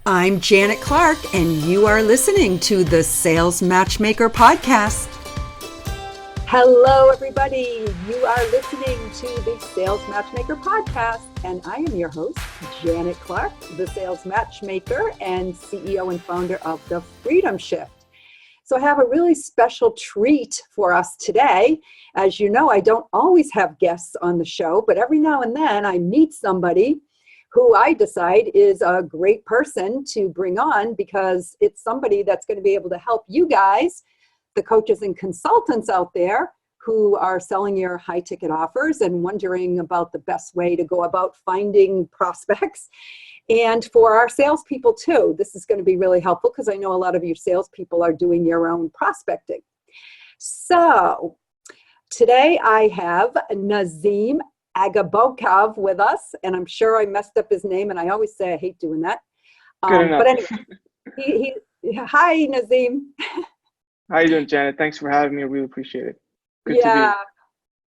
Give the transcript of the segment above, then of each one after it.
I'm Janet Clark, and you are listening to the Sales Matchmaker Podcast. Hello, everybody. You are listening to the Sales Matchmaker Podcast, and I am your host, Janet Clark, the Sales Matchmaker and CEO and founder of The Freedom Shift. So I have a really special treat for us today. As you know, I don't always have guests on the show, but every now and then I meet somebody who I decide is a great person to bring on because it's somebody that's going to be able to help you guys, the coaches and consultants out there who are selling your high ticket offers and wondering about the best way to go about finding prospects. And for our salespeople too, this is going to be really helpful because I know a lot of you salespeople are doing your own prospecting. So today I have Nazim Agabekov with us, and I'm sure I messed up his name, and I always say I hate doing that. But anyway, hi Nazim. How you doing, Janet? Thanks for having me. I really appreciate it. Good to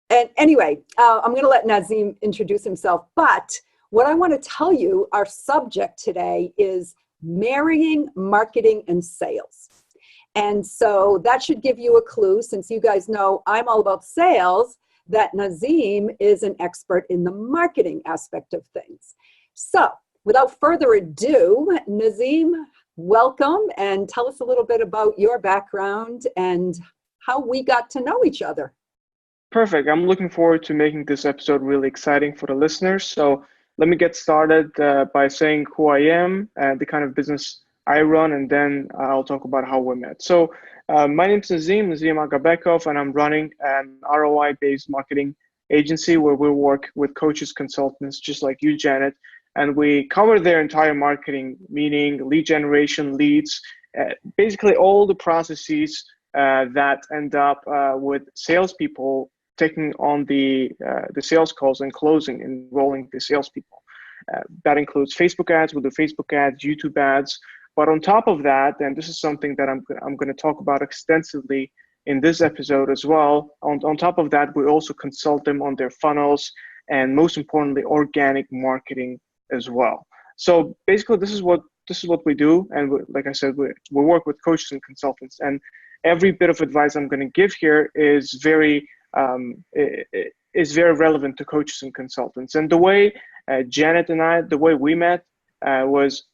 be. And anyway, I'm going to let Nazim introduce himself, but what I want to tell you, our subject today is marrying marketing and sales. And so that should give you a clue, since you guys know I'm all about sales, that Nazim is an expert in the marketing aspect of things. So without further ado, Nazim, welcome, and tell us a little bit about your background and how we got to know each other. Perfect. I'm looking forward to making this episode really exciting for the listeners. So let me get started by saying who I am and the kind of business I run, and then I'll talk about how we met. So my name is Nazim Agabekov, and I'm running an ROI-based marketing agency where we work with coaches, consultants, just like you, Janet, and we cover their entire marketing, meaning lead generation, leads, basically all the processes that end up with salespeople taking on the sales calls and closing, enrolling the salespeople. That includes Facebook ads, we'll do Facebook ads, YouTube ads. But on top of that, and this is something that I'm going to talk about extensively in this episode as well, on top of that, we also consult them on their funnels and, most importantly, organic marketing as well. So basically, this is what we do, and like I said, we work with coaches and consultants. And every bit of advice I'm going to give here is very relevant to coaches and consultants. And the way Janet and I, the way we met was,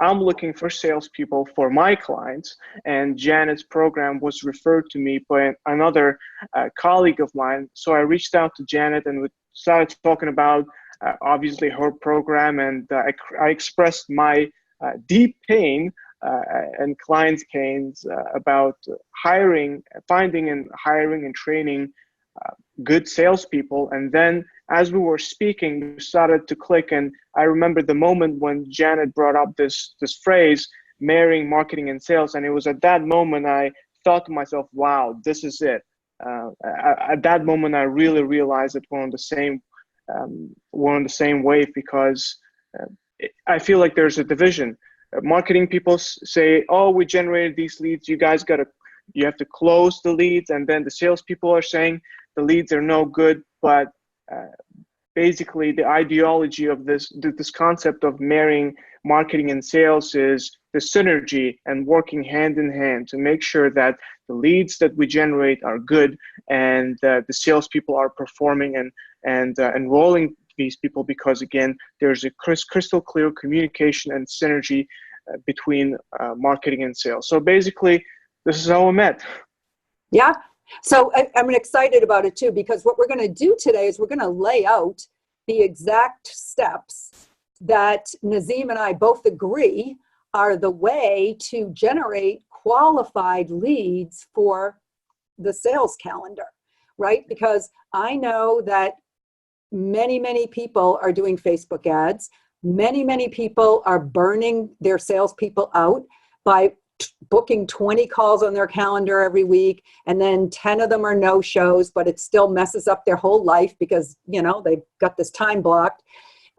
I'm looking for salespeople for my clients, and Janet's program was referred to me by another colleague of mine. So I reached out to Janet, and we started talking about obviously her program, and I expressed my deep pain and clients' pains about finding and hiring and training good salespeople. And then as we were speaking, we started to click. And I remember the moment when Janet brought up this phrase, marrying marketing and sales. And it was at that moment I thought to myself, wow, this is it. At that moment, I really realized that we're on the same wave, because I feel like there's a division. Marketing people say, oh, we generated these leads. You have to close the leads. And then the salespeople are saying the leads are no good. But basically, the ideology of this concept of marrying marketing and sales is the synergy and working hand in hand to make sure that the leads that we generate are good, and the salespeople are performing and enrolling these people, because again, there's a crystal clear communication and synergy between marketing and sales. So basically, this is how we met. Yeah. So I'm excited about it too, because what we're going to do today is we're going to lay out the exact steps that Nazim and I both agree are the way to generate qualified leads for the sales calendar, right? Because I know that many people are doing Facebook ads. Many people are burning their salespeople out by booking 20 calls on their calendar every week, and then 10 of them are no-shows, but it still messes up their whole life because, they've got this time blocked.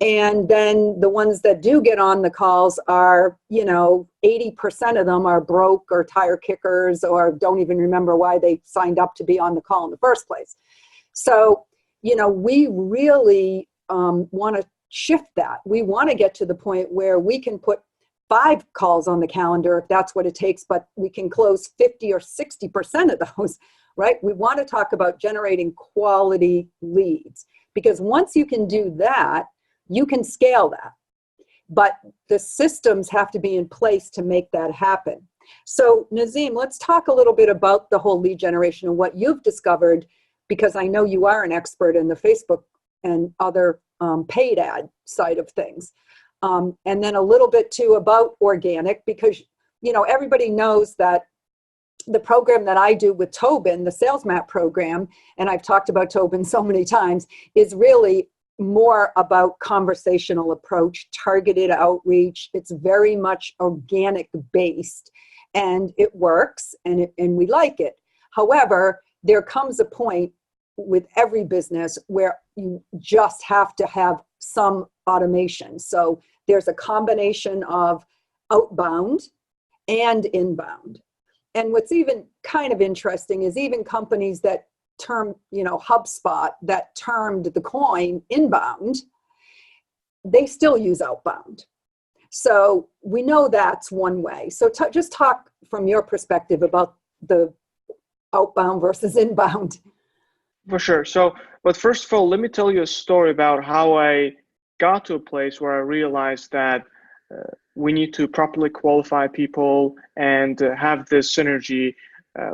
And then the ones that do get on the calls are, 80% of them are broke or tire kickers or don't even remember why they signed up to be on the call in the first place. So, we really want to shift that. We want to get to the point where we can put 5 calls on the calendar if that's what it takes, but we can close 50 or 60% of those, right? We want to talk about generating quality leads, because once you can do that, you can scale that. But the systems have to be in place to make that happen. So Nazim, let's talk a little bit about the whole lead generation and what you've discovered, because I know you are an expert in the Facebook and other paid ad side of things. And then a little bit too about organic, because, you know, everybody knows that the program that I do with Tobin, the Sales Map program, and I've talked about Tobin so many times, is really more about conversational approach, targeted outreach. It's very much organic based, and it works, and we like it. However, there comes a point with every business where you just have to have some automation. So there's a combination of outbound and inbound. And what's even kind of interesting is even companies that term, you know, HubSpot, that termed the coin inbound, they still use outbound. So we know that's one way. So just talk from your perspective about the outbound versus inbound. For sure. So, but first of all, let me tell you a story about how I got to a place where I realized that we need to properly qualify people and have this synergy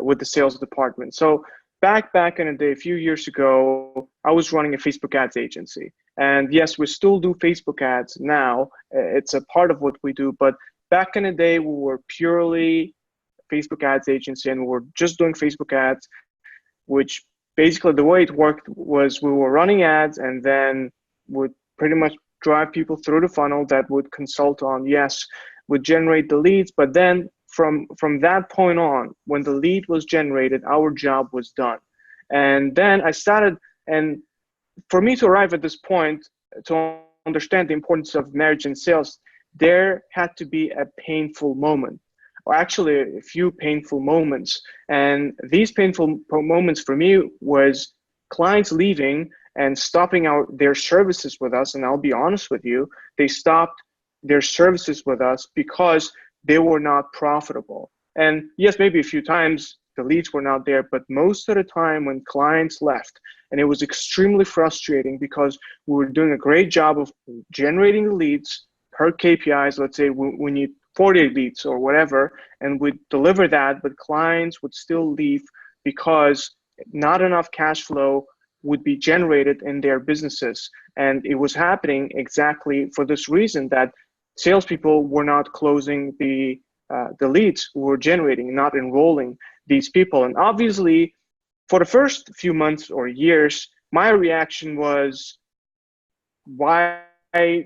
with the sales department. So back in the day, a few years ago, I was running a Facebook ads agency. And yes, we still do Facebook ads now. It's a part of what we do. But back in the day, we were purely Facebook ads agency, and we were just doing Facebook ads, which basically the way it worked was we were running ads and then would pretty much drive people through the funnel that would consult on, yes, would generate the leads. But then from that point on, when the lead was generated, our job was done. And then I started, and for me to arrive at this point, to understand the importance of marriage and sales, there had to be a painful moment, or actually a few painful moments. And these painful moments for me was clients leaving and stopping their services with us. And I'll be honest with you, they stopped their services with us because they were not profitable. And yes, maybe a few times the leads were not there, but most of the time when clients left, and it was extremely frustrating because we were doing a great job of generating the leads per KPIs. Let's say we need 40 leads or whatever, and we deliver that, but clients would still leave because not enough cash flow would be generated in their businesses. And it was happening exactly for this reason, that salespeople were not closing the leads we were generating, not enrolling these people. And obviously, for the first few months or years, my reaction was, why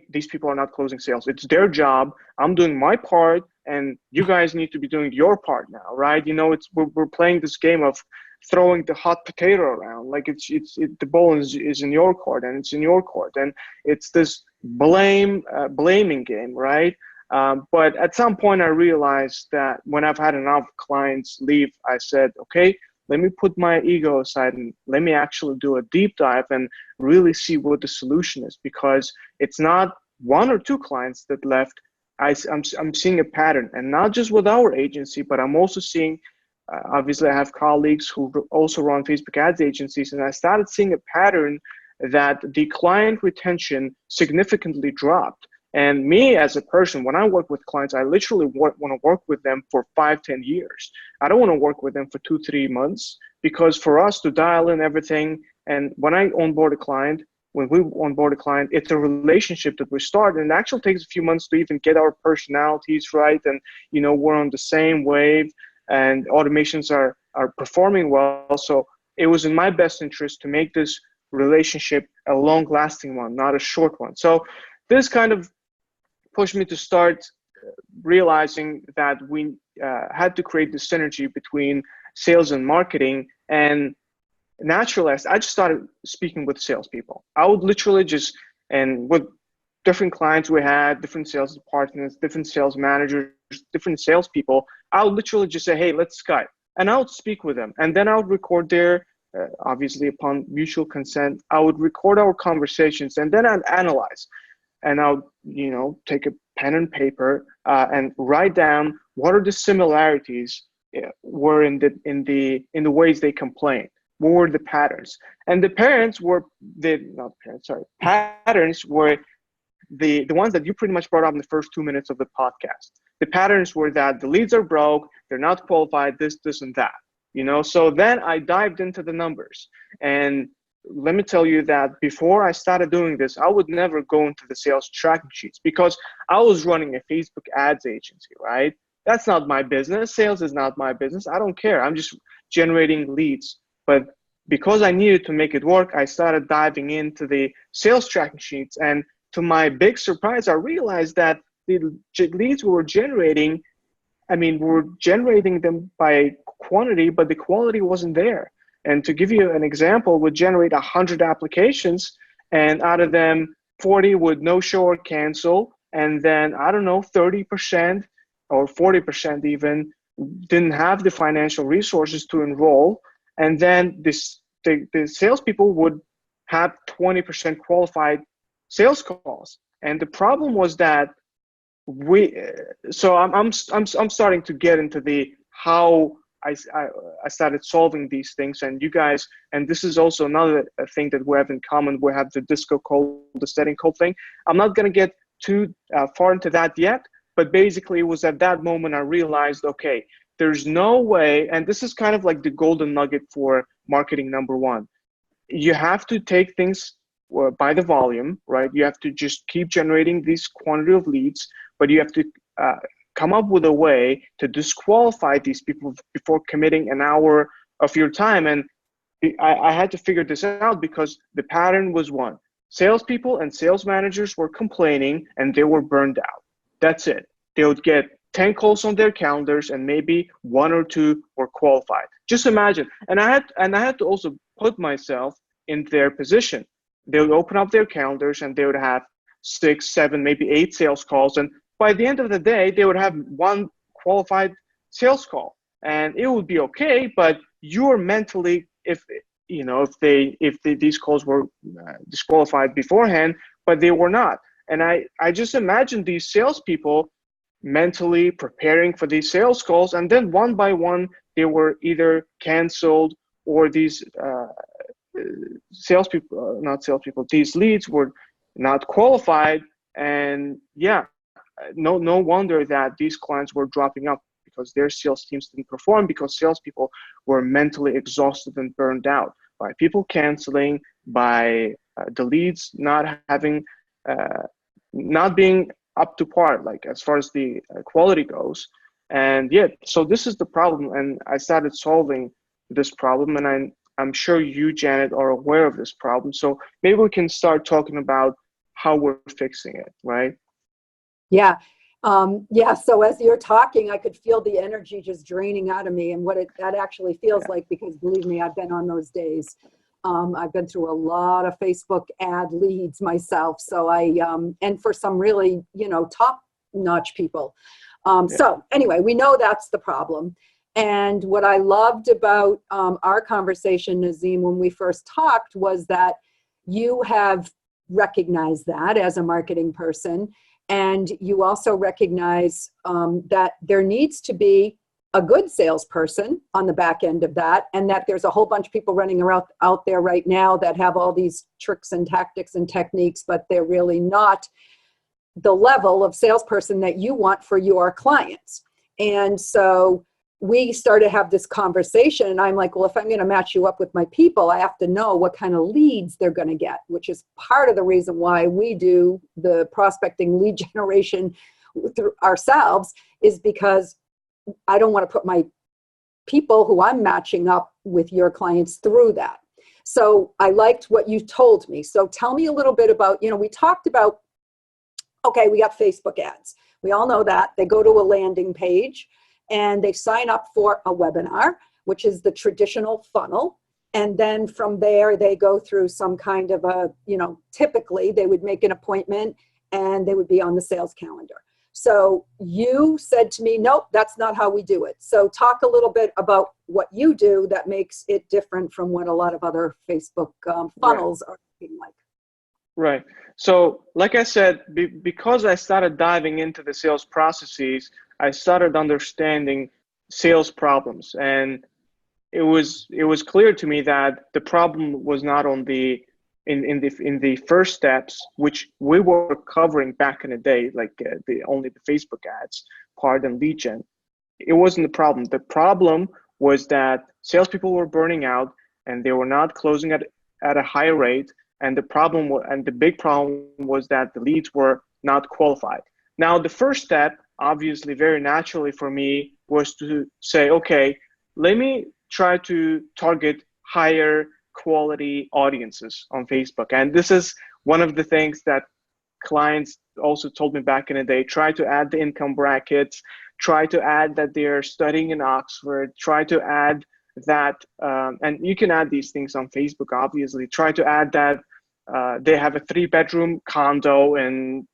these people are not closing sales? It's their job. I'm doing my part, and you guys need to be doing your part now, right? You know, we're playing this game of throwing the hot potato around, like the ball is in your court, and it's in your court, and it's this blaming game, right? But at some point, I realized that when I've had enough clients leave, I said, okay, let me put my ego aside and let me actually do a deep dive and really see what the solution is, because it's not one or two clients that left. I'm seeing a pattern, and not just with our agency, but I'm also seeing, obviously I have colleagues who also run Facebook ads agencies, and I started seeing a pattern that the client retention significantly dropped. And me as a person, when I work with clients, I literally want to work with them for 5-10 years. I don't want to work with them for 2-3 months, because for us to dial in everything, and when I onboard a client, when we onboard a client, it's a relationship that we start, and it actually takes a few months to even get our personalities right, and you know, we're on the same wave, and automations are performing well. So it was in my best interest to make this relationship a long-lasting one, not a short one. So this kind of pushed me to start realizing that we had to create the synergy between sales and marketing. And naturally, I just started speaking with salespeople. I would literally just, and with different clients we had, different sales departments, different sales managers, different salespeople, I would literally just say, hey, let's Skype. And I would speak with them. And then I would record their, obviously upon mutual consent, I would record our conversations, and then I'd analyze. And I'll, you know, take a pen and paper and write down what are the similarities were in the ways they complain. What were the patterns? And the parents were patterns were the ones that you pretty much brought up in the first 2 minutes of the podcast. The patterns were that the leads are broke, they're not qualified, this, and that. So then I dived into the numbers, and let me tell you that before I started doing this, I would never go into the sales tracking sheets because I was running a Facebook ads agency, right? That's not my business. Sales is not my business. I don't care. I'm just generating leads. But because I needed to make it work, I started diving into the sales tracking sheets. And to my big surprise, I realized that the leads we were generating, we were generating them by quantity, but the quality wasn't there. And to give you an example, would generate 100 applications, and out of them, 40 would no show or cancel. And then, 30% or 40% even didn't have the financial resources to enroll. And then the salespeople would have 20% qualified sales calls. And the problem was that I'm starting to get into the how I started solving these things, and you guys, and this is also another thing that we have in common. We have the disco code, the setting code thing. I'm not going to get too far into that yet, but basically it was at that moment I realized, okay, there's no way, and this is kind of like the golden nugget for marketing number one. You have to take things by the volume, right? You have to just keep generating this quantity of leads, but you have to come up with a way to disqualify these people before committing an hour of your time. And I had to figure this out because the pattern was one. Salespeople and sales managers were complaining and they were burned out. That's it. They would get 10 calls on their calendars and maybe 1 or 2 were qualified. Just imagine. And I had to also put myself in their position. They would open up their calendars and they would have 6, 7, maybe 8 sales calls. And by the end of the day, they would have 1 qualified sales call, and it would be okay. But you're mentally, if these calls were disqualified beforehand, but they were not. And I just imagine these salespeople mentally preparing for these sales calls, and then one by one, they were either canceled or these these leads were not qualified. And no wonder that these clients were dropping out because their sales teams didn't perform, because salespeople were mentally exhausted and burned out by people canceling, by the leads not having, not being up to par, like as far as the quality goes. And so this is the problem, and I started solving this problem, and I'm sure you, Janet, are aware of this problem. So maybe we can start talking about how we're fixing it, right? Yeah. So as you're talking, I could feel the energy just draining out of me, and what that actually feels like, because believe me, I've been on those days. I've been through a lot of Facebook ad leads myself. So and for some really, top-notch people. So anyway, we know that's the problem. And what I loved about our conversation, Nazim, when we first talked, was that you have recognized that as a marketing person. And you also recognize that there needs to be a good salesperson on the back end of that, and that there's a whole bunch of people running around out there right now that have all these tricks and tactics and techniques, but they're really not the level of salesperson that you want for your clients. And so we started to have this conversation, and I'm like, well, if I'm going to match you up with my people, I have to know what kind of leads they're going to get, which is part of the reason why we do the prospecting lead generation through ourselves, is because I don't want to put my people who I'm matching up with your clients through that. So I liked what you told me. So tell me a little bit about, we talked about, okay, we got Facebook ads. We all know that. They go to a landing page and they sign up for a webinar, which is the traditional funnel. And then from there, they go through some kind of a, typically they would make an appointment and they would be on the sales calendar. So you said to me, nope, that's not how we do it. So talk a little bit about what you do that makes it different from what a lot of other Facebook funnels are looking like. Right. So, like I said, because I started diving into the sales processes, I started understanding sales problems, and it was clear to me that the problem was not on the in the first steps, which we were covering back in the day, like the only the Facebook ads part and lead gen. It wasn't the problem. The problem was that salespeople were burning out and they were not closing at a high rate. And the big problem was that the leads were not qualified. Now, the first step, obviously, very naturally for me, was to say, okay, let me try to target higher quality audiences on Facebook. And this is one of the things that clients also told me back in the day. Try to add the income brackets, try to add that they're studying in Oxford, try to add that, and you can add these things on Facebook, obviously. Try to add that they have a 3-bedroom condo in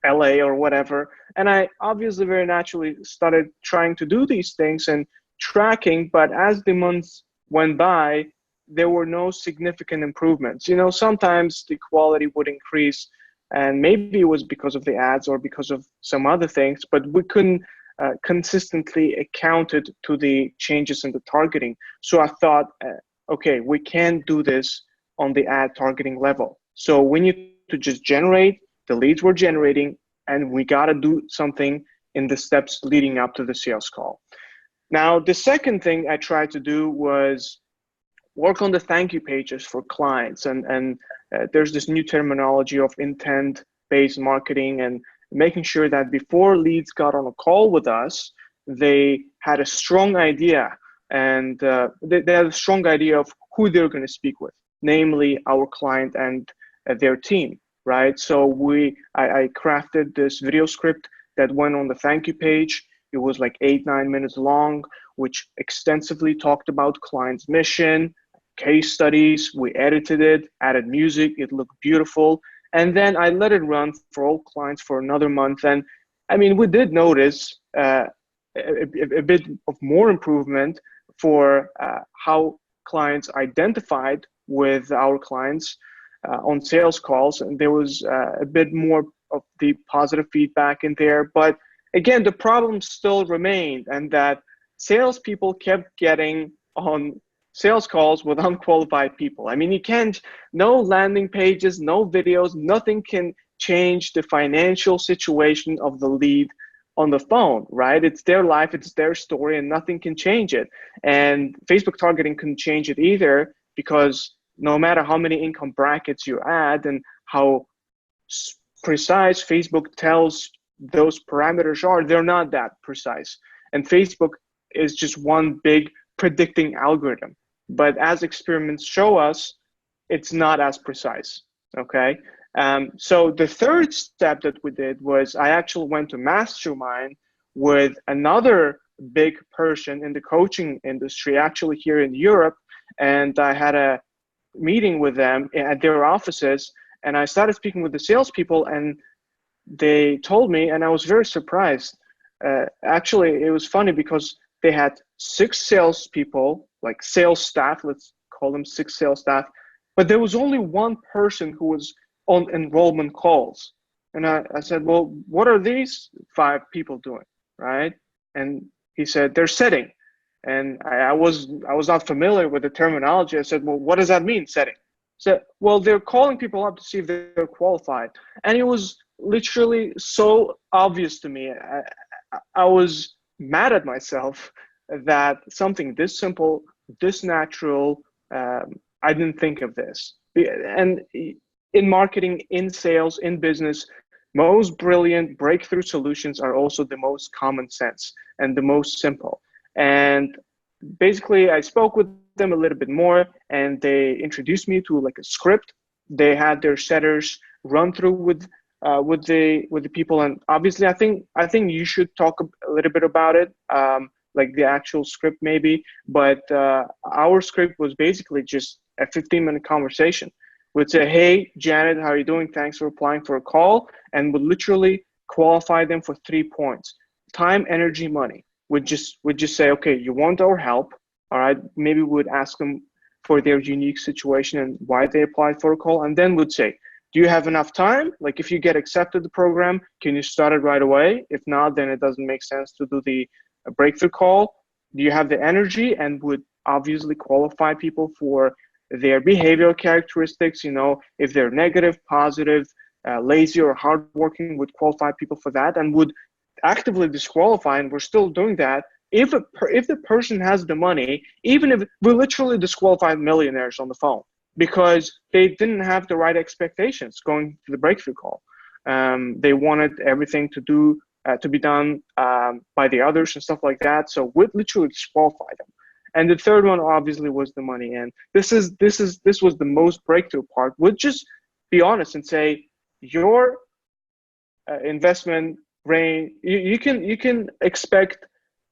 LA or whatever. And I obviously very naturally started trying to do these things and tracking, but as the months went by, there were no significant improvements. Sometimes the quality would increase, and maybe it was because of the ads or because of some other things, but we couldn't consistently account it to the changes in the targeting. So I thought, okay, we can't do this on the ad targeting level. So we need to just generate the leads we're generating, and we got to do something in the steps leading up to the sales call. Now, the second thing I tried to do was work on the thank you pages for clients. And there's this new terminology of intent-based marketing, and making sure that before leads got on a call with us, they had a strong idea, and they had a strong idea of who they're going to speak with, namely our client and their team, right? So I crafted this video script that went on the thank you page. It was like 8-9 minutes long, which extensively talked about client's mission, case studies. We edited it, added music. It looked beautiful. And then I let it run for all clients for another month. And I mean, we did notice a bit of more improvement for how clients identified with our clients on sales calls. And there was a bit more of the positive feedback in there. But again, the problem still remained, and that salespeople kept getting on sales calls with unqualified people. I mean, you can't, no landing pages, no videos, nothing can change the financial situation of the lead on the phone, right? It's their life, it's their story, and nothing can change it. And Facebook targeting couldn't change it either, because no matter how many income brackets you add and how precise Facebook tells those parameters are, they're not that precise. And Facebook is just one big predicting algorithm. But as experiments show us, it's not as precise, okay? So the third step that we did was I actually went to mastermind with another big person in the coaching industry, actually here in Europe, and I had a meeting with them at their offices, and I started speaking with the salespeople, and they told me, and I was very surprised. Actually, it was funny because they had 6 salespeople, like sales staff, let's call them 6 sales staff, but there was only one person who was on enrollment calls. And I said, well, what are these 5 people doing, right? And he said, they're setting. And I was not familiar with the terminology. I said, well, what does that mean, setting? So, well, they're calling people up to see if they're qualified. And it was literally so obvious to me. I was mad at myself that something this simple, this natural, I didn't think of this. And in marketing, in sales, in business, most brilliant breakthrough solutions are also the most common sense and the most simple. And basically, I spoke with them a little bit more, and they introduced me to like a script. They had their setters run through with the people, and obviously, I think you should talk a little bit about it, like the actual script maybe. But our script was basically just a 15-minute conversation. We'd say, "Hey, Janet, how are you doing? Thanks for applying for a call," and would literally qualify them for 3 points: time, energy, money. Would just say, okay, you want our help, all right? Maybe we would ask them for their unique situation and why they applied for a call, and then would say, Do you have enough time? Like if you get accepted the program, can you start it right away? If not, then it doesn't make sense to do the breakthrough call. Do you have the energy, and would obviously qualify people for their behavioral characteristics? If they're negative, positive, lazy, or hardworking, would qualify people for that, and would actively disqualify, and we're still doing that. If the person has the money, even if we literally disqualified millionaires on the phone because they didn't have the right expectations going to the breakthrough call. They wanted everything to be done by the others and stuff like that. So we'd literally disqualify them. And the third one obviously was the money. And this was the most breakthrough part. We'd just be honest and say your investment range, you can expect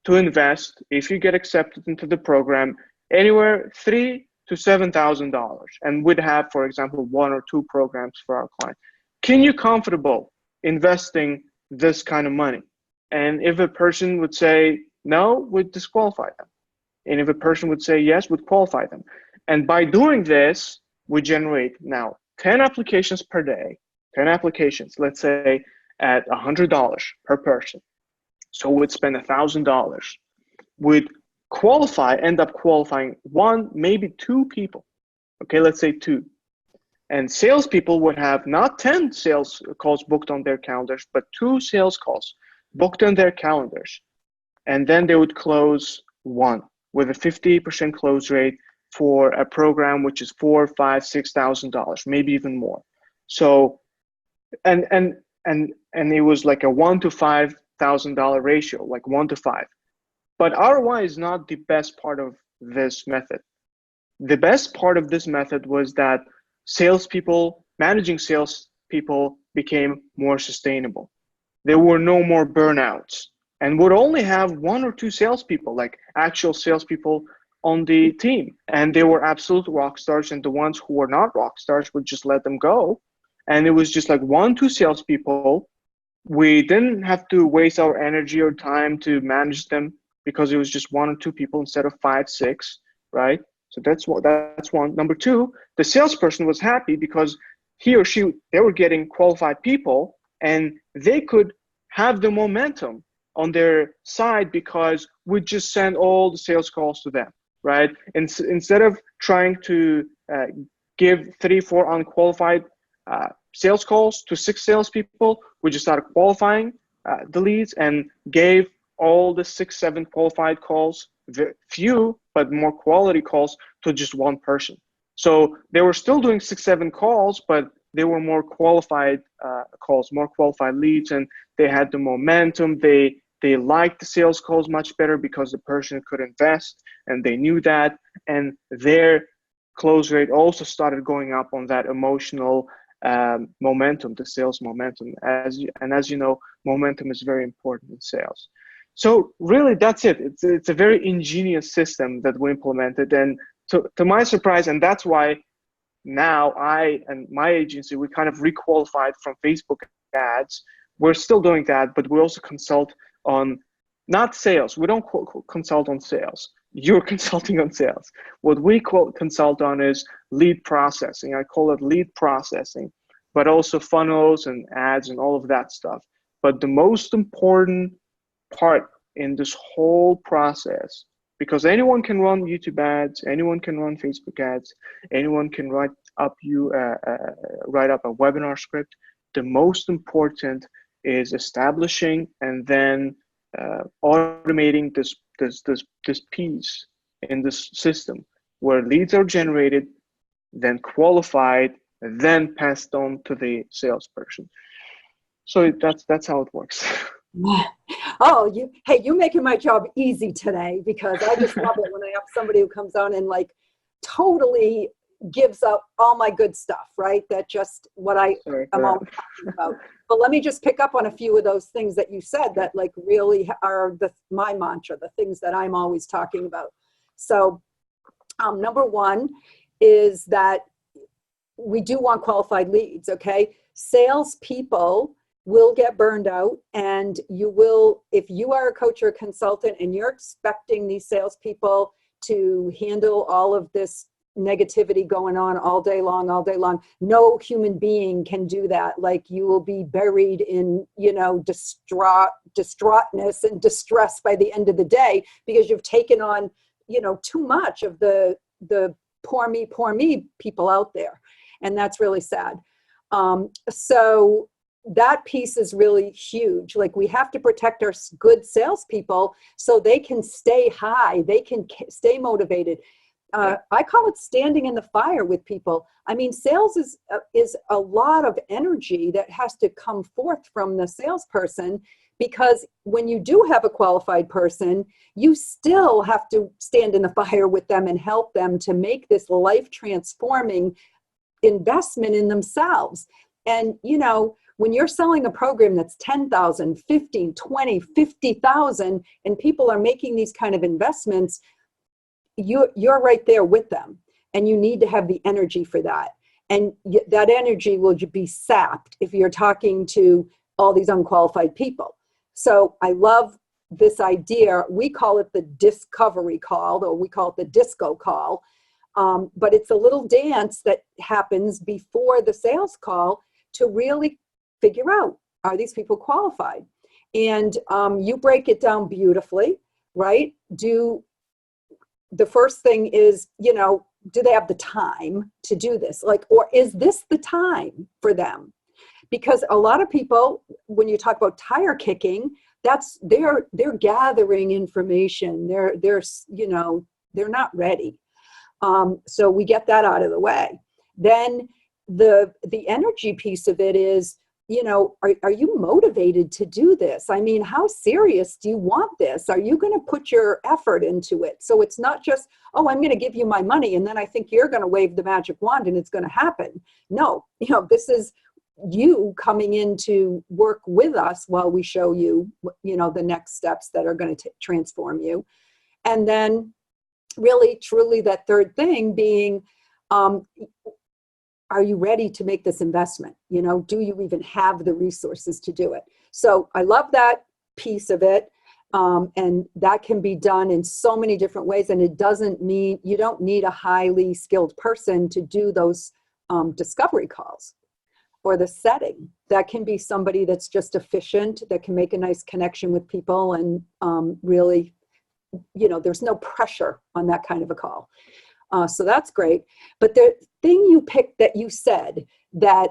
to invest, if you get accepted into the program, anywhere $3,000 to $7,000, and would have, for example, 1 or 2 programs for our client. Can you comfortable investing this kind of money? And if a person would say no, we'd disqualify them. And if a person would say yes, we'd qualify them. And by doing this, we generate now 10 applications per day, 10 applications, let's say at $100 per person. So we'd spend $1,000. We'd end up qualifying 1, maybe 2 people. Okay, let's say 2. And salespeople would have not 10 sales calls booked on their calendars, but 2 sales calls booked on their calendars. And then they would close 1 with a 50% close rate for a program which is $4,000, $5,000, $6,000, maybe even more. So, and it was like a $1,000 to $5,000 ratio, like 1 to 5. But ROI is not the best part of this method. The best part of this method was that managing salespeople became more sustainable. There were no more burnouts, and would only have 1 or 2 salespeople, like actual salespeople on the team. And they were absolute rock stars, and the ones who were not rock stars would just let them go. And it was just like 1, 2 salespeople. We didn't have to waste our energy or time to manage them because it was just 1 or 2 people instead of 5, 6, right? So that's one. Number 2, the salesperson was happy because he or she, they were getting qualified people, and they could have the momentum on their side because we just send all the sales calls to them, right? And instead of trying to give 3, 4 unqualified sales calls to 6 salespeople, we just started qualifying the leads and gave all the 6, 7 qualified calls, few but more quality calls, to just 1 person. So they were still doing 6, 7 calls, but they were more qualified calls, more qualified leads, and they had the momentum. They liked the sales calls much better because the person could invest, and they knew that, and their close rate also started going up on that emotional momentum, the sales momentum. As you know, momentum is very important in sales. So really, that's it. It's a very ingenious system that we implemented, and to my surprise, and that's why now I and my agency, we kind of requalified from Facebook ads. We're still doing that, but we also consult on not sales. We don't consult on sales. You're consulting on sales. What we consult on is lead processing. I call it lead processing, but also funnels and ads and all of that stuff. But the most important part in this whole process, because anyone can run YouTube ads, anyone can run Facebook ads, anyone can write up a webinar script. The most important is establishing and then automating this piece in this system where leads are generated, then qualified, then passed on to the salesperson. So that's how it works. Oh, you're making my job easy today, because I just love it when I have somebody who comes on and like totally gives up all my good stuff, right? That just what I'm always talking about. But let me just pick up on a few of those things that you said that like really are my mantra, the things that I'm always talking about. So number 1 is that we do want qualified leads, okay? Salespeople will get burned out, and you will, if you are a coach or a consultant and you're expecting these salespeople to handle all of this negativity going on all day long, all day long. No human being can do that. Like, you will be buried in, distraughtness and distress by the end of the day, because you've taken on, too much of the poor me people out there. And that's really sad. So that piece is really huge. Like, we have to protect our good salespeople so they can stay high, they can stay motivated. I call it standing in the fire with people. I mean, sales is a lot of energy that has to come forth from the salesperson, because when you do have a qualified person, you still have to stand in the fire with them and help them to make this life transforming investment in themselves. And, when you're selling a program that's 10,000, 15, 20, 50,000, and people are making these kind of investments, you're right there with them, and you need to have the energy for that. And that energy will be sapped if you're talking to all these unqualified people. So I love this idea. We call it the discovery call, or we call it the disco call. But it's a little dance that happens before the sales call to really figure out, are these people qualified? And you break it down beautifully, right? The first thing is, do they have the time to do this? Like, or is this the time for them? Because a lot of people, when you talk about tire kicking, they're gathering information. They're not ready. So we get that out of the way. Then the energy piece of it is, are you motivated to do this? I mean, how serious do you want this? Are you going to put your effort into it? So it's not just, oh, I'm going to give you my money, and then I think you're going to wave the magic wand and it's going to happen. No, this is you coming in to work with us while we show you, the next steps that are going to transform you. And then really, truly, that third thing being, are you ready to make this investment? Do you even have the resources to do it? So I love that piece of it. And that can be done in so many different ways. And it doesn't mean you don't need a highly skilled person to do those discovery calls or the setting. That can be somebody that's just efficient, that can make a nice connection with people, and really, there's no pressure on that kind of a call. So that's great. But the thing you picked that you said that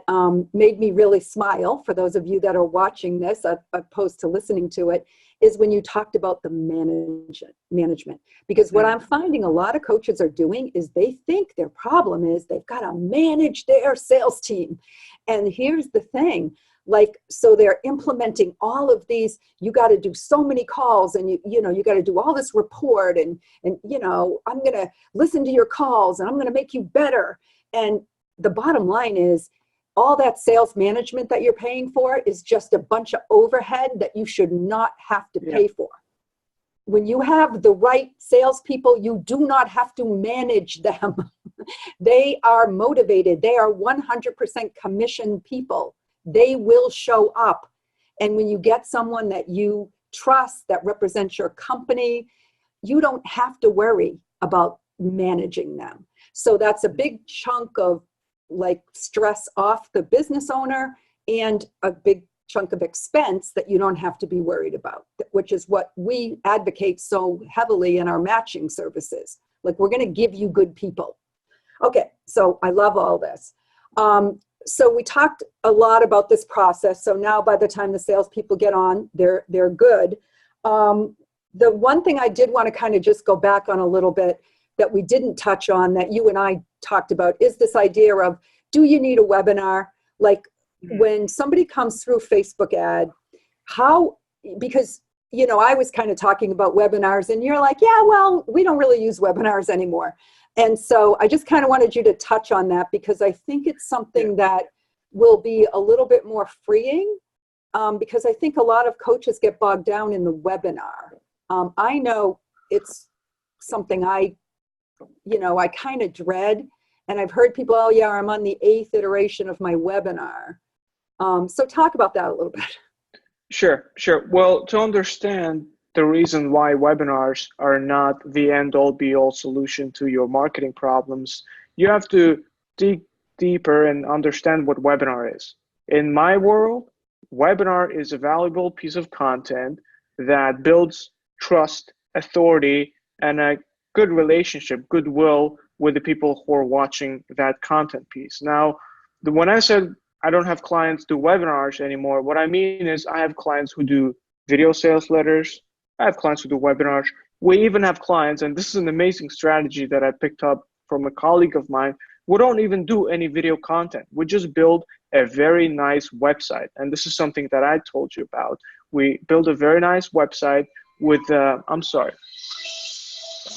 made me really smile, for those of you that are watching this, opposed to listening to it, is when you talked about the management. Because what I'm finding a lot of coaches are doing is they think their problem is they've got to manage their sales team. And here's the thing. So they're implementing all of these, you got to do so many calls, and you got to do all this report, and I'm going to listen to your calls, and I'm going to make you better. And the bottom line is, all that sales management that you're paying for is just a bunch of overhead that you should not have to pay for. When you have the right salespeople, you do not have to manage them. They are motivated. They are 100% commission people. They will show up. And when you get someone that you trust, that represents your company, you don't have to worry about managing them. So that's a big chunk of stress off the business owner, and a big chunk of expense that you don't have to be worried about, which is what we advocate so heavily in our matching services. We're going to give you good people. Okay, so I love all this. So we talked a lot about this process. So now by the time the salespeople get on, they're good. The one thing I did want to kind of just go back on a little bit that we didn't touch on, that you and I talked about, is this idea of, do you need a webinar? When somebody comes through Facebook ad, because I was kind of talking about webinars, and you're like, yeah, well, we don't really use webinars anymore. And so I just kind of wanted you to touch on that, because I think it's something that will be a little bit more freeing, because I think a lot of coaches get bogged down in the webinar. I know it's something I kind of dread, and I've heard people, oh yeah, I'm on the 8th iteration of my webinar. So talk about that a little bit. Sure. Well, to understand the reason why webinars are not the end-all be-all solution to your marketing problems, you have to dig deeper and understand what webinar is. In my world, webinar is a valuable piece of content that builds trust, authority, and a good relationship, goodwill with the people who are watching that content piece. Now, when I said I don't have clients do webinars anymore, what I mean is I have clients who do video sales letters. I have clients who do webinars. We even have clients, and this is an amazing strategy that I picked up from a colleague of mine. We don't even do any video content. We just build a very nice website. And this is something that I told you about. We build a very nice website with, I'm sorry.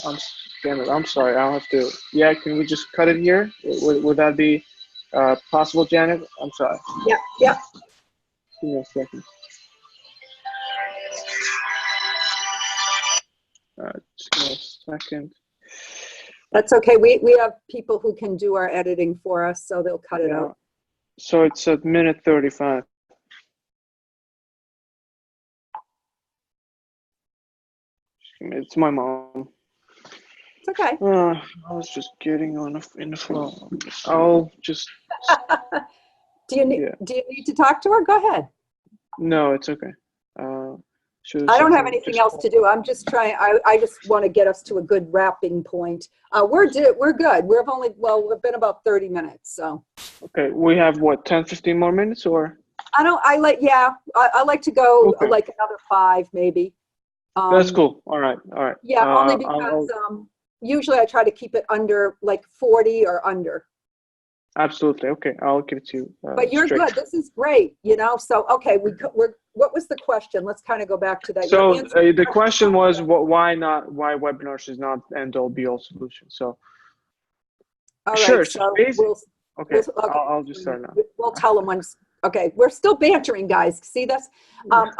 I'm sorry, I'll have to, yeah, can we just cut it here? Would that be possible, Janet? I'm sorry. Yeah, yeah. Give me a second. Just give me a second. That's okay. We have people who can do our editing for us, so they'll cut it out. So it's at minute 35. It's my mom. It's okay. I was just getting in the flow. I'll just. Do you need to talk to her? Go ahead. No, it's okay. I don't have anything else to do. I'm just trying. I just want to get us to a good wrapping point. We're good. We've been about 30 minutes. So. Okay, we have what, 10, 15 more minutes, or? I like to go like another 5 maybe. That's cool. All right. Yeah, only because usually I try to keep it under like 40 or under. Absolutely. Okay, I'll give it to you. But you're good. This is great. So okay, what was the question? Let's kind of go back to that. So the question was, why webinars is not end-all be-all solution. So all right, sure. So I'll just start now. We'll tell them when. Okay, we're still bantering, guys. See this?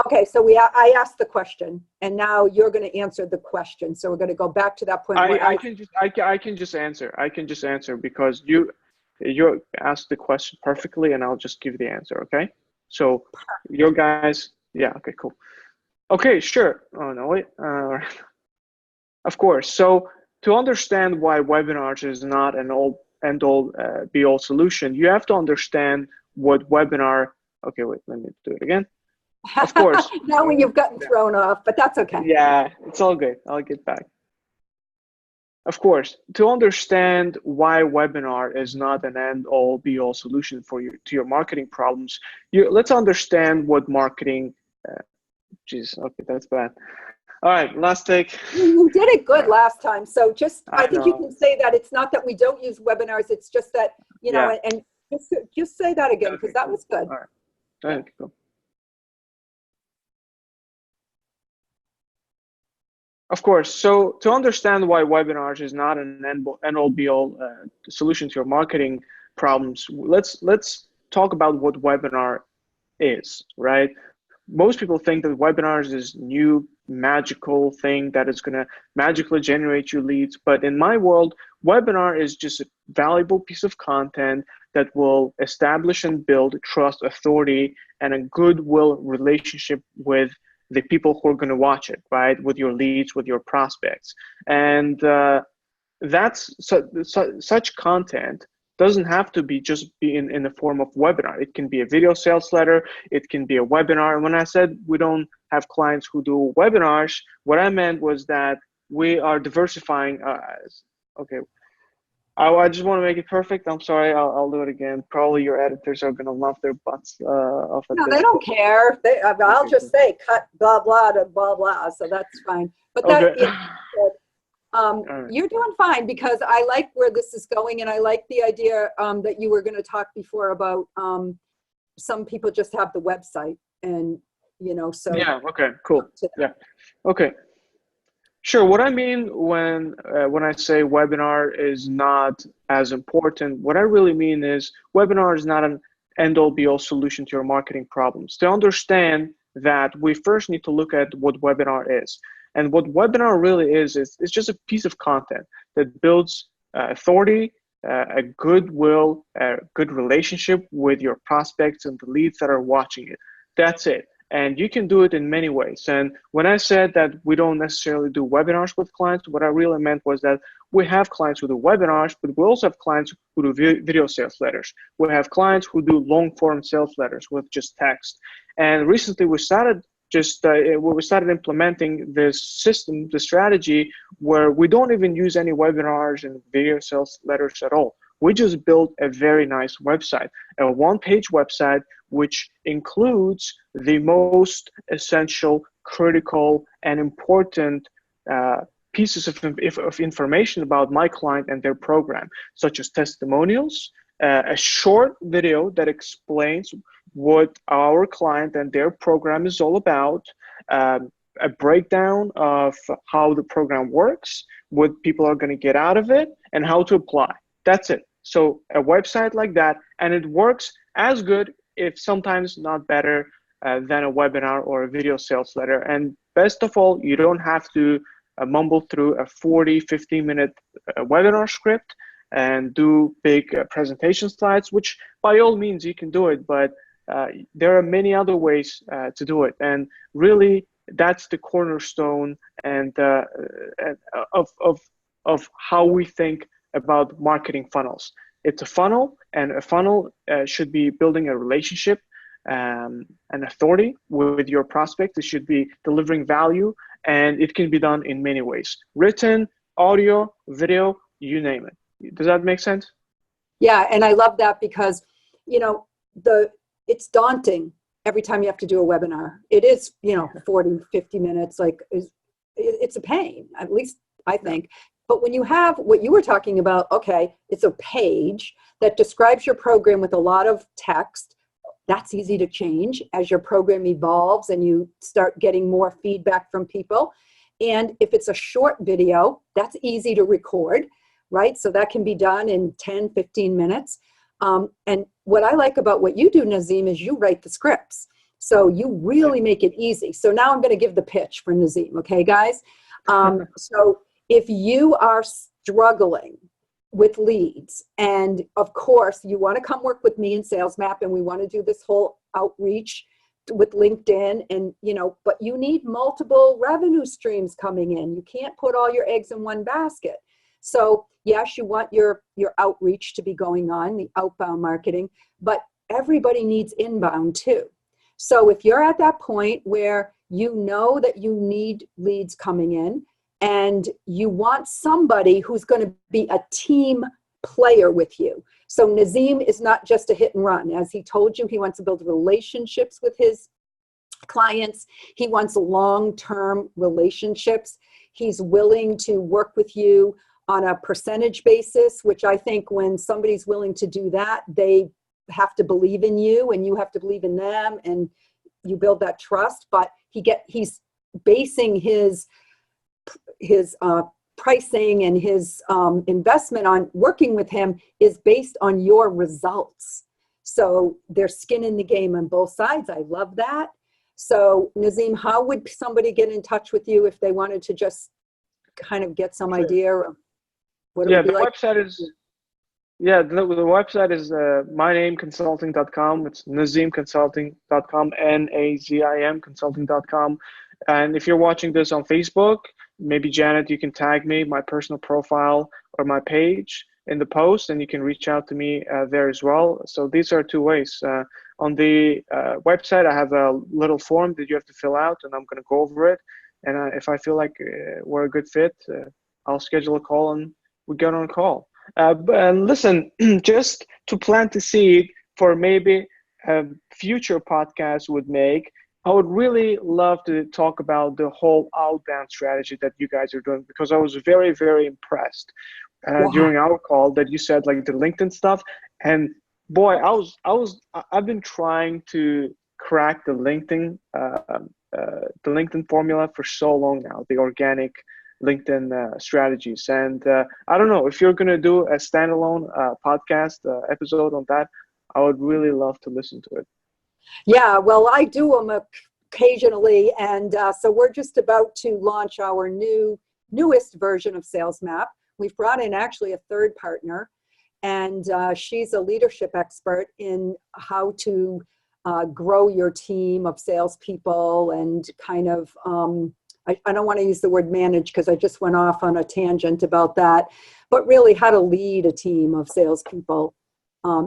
Okay, so I asked the question, and now you're going to answer the question. So we're going to go back to that point. I can just answer. I can just answer because you asked the question perfectly, and I'll just give the answer. Okay. So your guys, yeah. Okay, cool. Okay, sure. Oh no, wait. Of course. So to understand why webinars is not an end-all be-all solution, you have to understand what webinar. Okay, wait. Let me do it again. Of course. Now when you've gotten thrown off, but that's okay. Yeah, it's all good. I'll get back. Of course, to understand why webinar is not an end-all be-all solution to your marketing problems, let's understand what marketing. Okay, that's bad. All right, last take. You did it good last time. So I think you can say that it's not that we don't use webinars. It's just that and just say that again because that was good. All right, cool. Of course. So to understand why webinars is not an end-all be-all solution to your marketing problems, let's talk about what webinar is, right? Most people think that webinars is new magical thing that is going to magically generate you leads. But in my world, webinar is just a valuable piece of content that will establish and build trust, authority, and a goodwill relationship with the people who are going to watch it, right? With your leads, with your prospects. And that's such content doesn't have to be in the form of webinar. It can be a video sales letter. It can be a webinar. And when I said we don't have clients who do webinars, what I meant was that we are diversifying. Okay. I just want to make it perfect. I'm sorry. I'll do it again. Probably your editors are going to love their butts off at No, this. they don't care. I'll just say cut blah, blah, to blah, blah. So that's fine. But Okay. You're doing fine because I like where this is going. And I like the idea that you were going to talk before about some people just have the website and, so. Yeah. Okay, cool. Yeah. Okay. Sure. What I mean when I say webinar is not as important, what I really mean is webinar is not an end-all be-all solution to your marketing problems. To understand that, we first need to look at what webinar is. And what webinar really is it's just a piece of content that builds authority, a goodwill, a good relationship with your prospects and the leads that are watching it. That's it. And you can do it in many ways. And when I said that we don't necessarily do webinars with clients, what I really meant was that we have clients who do webinars, but we also have clients who do video sales letters. We have clients who do long form sales letters with just text. And recently we started implementing this system, the strategy, where we don't even use any webinars and video sales letters at all. We just built a very nice website, a one-page website, which includes the most essential, critical, and important pieces of information about my client and their program, such as testimonials, a short video that explains what our client and their program is all about, a breakdown of how the program works, what people are going to get out of it, and how to apply. That's it. So a website like that, and it works as good, if sometimes not better, than a webinar or a video sales letter. And best of all, you don't have to mumble through a 40-50-minute webinar script and do big presentation slides, which by all means you can do it, but there are many other ways to do it. And really, that's the cornerstone and of how we think about marketing funnels. It's a funnel, and a funnel should be building a relationship and authority with your prospect. It should be delivering value, and it can be done in many ways: written, audio, video, you name it. Does that make sense? Yeah, and I love that because, it's daunting every time you have to do a webinar. It is, 40, 50 minutes, it's a pain, at least I think. But when you have what you were talking about, okay, it's a page that describes your program with a lot of text. That's easy to change as your program evolves and you start getting more feedback from people. And if it's a short video, that's easy to record, right? So that can be done in 10, 15 minutes. And what I like about what you do, Nazim, is you write the scripts. So you really make it easy. So now I'm going to give the pitch for Nazim, okay, guys? So if you are struggling with leads, and of course you want to come work with me in SalesMap, and we want to do this whole outreach with LinkedIn, and but you need multiple revenue streams coming in. You can't put all your eggs in one basket. So yes, you want your outreach to be going on, the outbound marketing, but everybody needs inbound too. So if you're at that point where you know that you need leads coming in, and you want somebody who's going to be a team player with you. So Nazim is not just a hit and run. As he told you, he wants to build relationships with his clients. He wants long-term relationships. He's willing to work with you on a percentage basis, which I think when somebody's willing to do that, they have to believe in you and you have to believe in them, and you build that trust. But he's basing his pricing and his investment on working with him is based on your results. So there's skin in the game on both sides. I love that. So Nazim, how would somebody get in touch with you if they wanted to just kind of get some idea of what it would be like? The website is mynameconsulting.com. It's nazimconsulting.com, NAZIM consulting.com. And if you're watching this on Facebook, maybe Janet, you can tag me, my personal profile or my page in the post, and you can reach out to me there as well. So these are two ways. On the website, I have a little form that you have to fill out, and I'm going to go over it. And if I feel like we're a good fit, I'll schedule a call and we get on a call. And listen, just to plant the seed for maybe a future podcast would make, I would really love to talk about the whole outbound strategy that you guys are doing, because I was very, very impressed during our call that you said like the LinkedIn stuff. And boy, I've been trying to crack the LinkedIn formula for so long now, the organic LinkedIn strategies. And I don't know if you're going to do a standalone podcast episode on that. I would really love to listen to it. Yeah, well, I do them occasionally, and so we're just about to launch our newest version of SalesMap. We've brought in actually a third partner, and she's a leadership expert in how to grow your team of salespeople and kind of, I don't want to use the word manage because I just went off on a tangent about that, but really how to lead a team of salespeople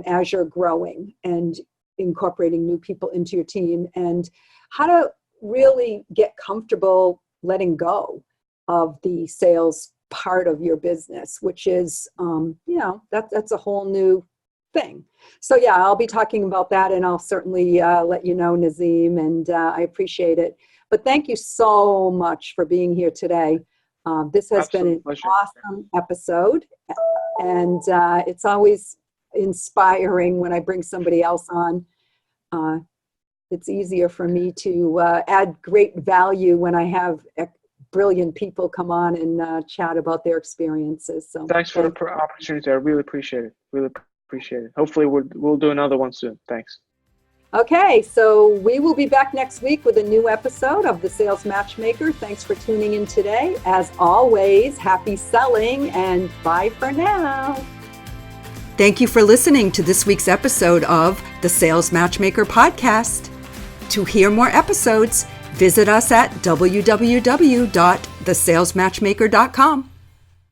as you're growing and incorporating new people into your team, and how to really get comfortable letting go of the sales part of your business, which is, that's a whole new thing. So yeah, I'll be talking about that, and I'll certainly let you know, Nazim, and I appreciate it. But thank you so much for being here today. This has been an awesome episode, and it's always inspiring when I bring somebody else on. It's easier for me to add great value when I have brilliant people come on and chat about their experiences. So thanks for the opportunity. I really appreciate it. Really appreciate it. Hopefully we'll do another one soon. Thanks. Okay, so we will be back next week with a new episode of The Sales Matchmaker. Thanks for tuning in today. As always, happy selling, and bye for now. Thank you for listening to this week's episode of the Sales Matchmaker podcast. To hear more episodes, visit us at www.thesalesmatchmaker.com.